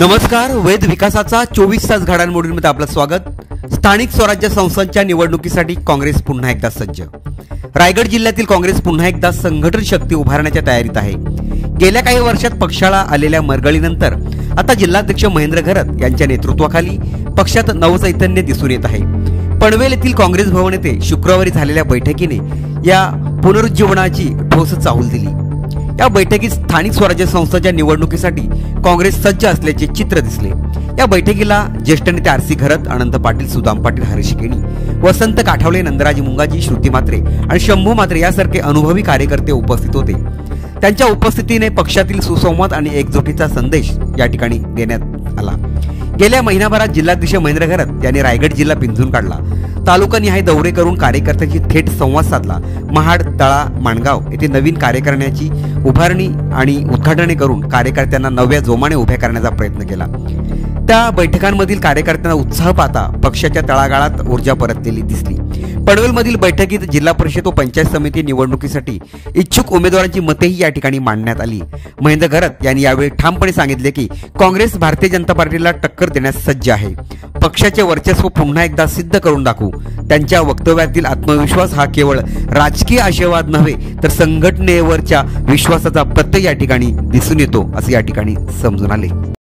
नमस्कार, वेद विकासाचा 24 तास घडामोडींमध्ये आपलं स्वागत। स्थानिक स्वराज्य संस्थांच्या निवडणुकीसाठी काँग्रेस पुन्हा एकदा सज्ज। रायगड जिल्ह्यातील काँग्रेस पुन्हा एकदा संघटन शक्ती उभारण्याच्या तयारीत आहे। गेल्या काही वर्षात पक्षाला आलेल्या मरगळीनंतर आता जिल्हाध्यक्ष महेंद्र घरत यांच्या नेतृत्वाखाली पक्षात नवचैतन्य दिसून येत आहे। पनवेल येथील काँग्रेस भवन येथे शुक्रवारी झालेल्या बैठकीने या पुनरुज्जीवनाची ठोस चाहूल दिली। या बैठकीत स्थानिक स्वराज्य संस्थांच्या निवडणुकीसाठी काँग्रेस सज्ज असल्याचे चित्र दिसले। या बैठकीला ज्येष्ठ नेते आरसी घरत, अनंत पाटील, सुदाम पाटील, हरीश केणी, वसंत काठावले, नंदराज मुंगाजी, श्रुती म्हात्रे आणि शंभू म्हात्रे यासारखे अनुभवी कार्यकर्ते उपस्थित होते। त्यांच्या उपस्थितीने पक्षातील सुसंवाद आणि एकजुटीचा संदेश या ठिकाणी देण्यात आला। गेल्या महिनाभरात जिल्हाध्यक्ष महेंद्र घरत यांनी रायगड जिल्हा पिंजून काढला। तालुकानिहाय दौरे करून कार्यकर्त्यांशी थेट संवाद साधला। महाड, तळा, माणगाव येथे नवीन कार्यकारिणीची उभारणी आणि उद्घाटने करून कार्यकर्त्यांना नव्या जोमाने उभ्या करण्याचा प्रयत्न केला। त्या बैठकांमधील कार्यकर्त्यांना उत्साह पाहता पक्षाच्या तळागाळात ऊर्जा परतलेली दिसली। पनवेलमधील बैठकीत जिल्हा परिषद व पंचायत समिती निवडणुकीसाठी इच्छुक उमेदवारांची मतेही या ठिकाणी मांडण्यात आली। महेंद्र घरत यांनी यावेळी ठामपणे सांगितले की काँग्रेस भारतीय जनता पार्टीला टक्कर देण्यास सज्ज आहे। पक्षाचे वर्चस्व पुन्हा एकदा सिद्ध करून दाखवू। त्यांच्या वक्तव्यातील आत्मविश्वास हा केवळ राजकीय आशयवाद नव्हे तर संघटनेवरच्या विश्वासाचा प्रत्यय या ठिकाणी दिसून येतो असे या ठिकाणी समजून आले।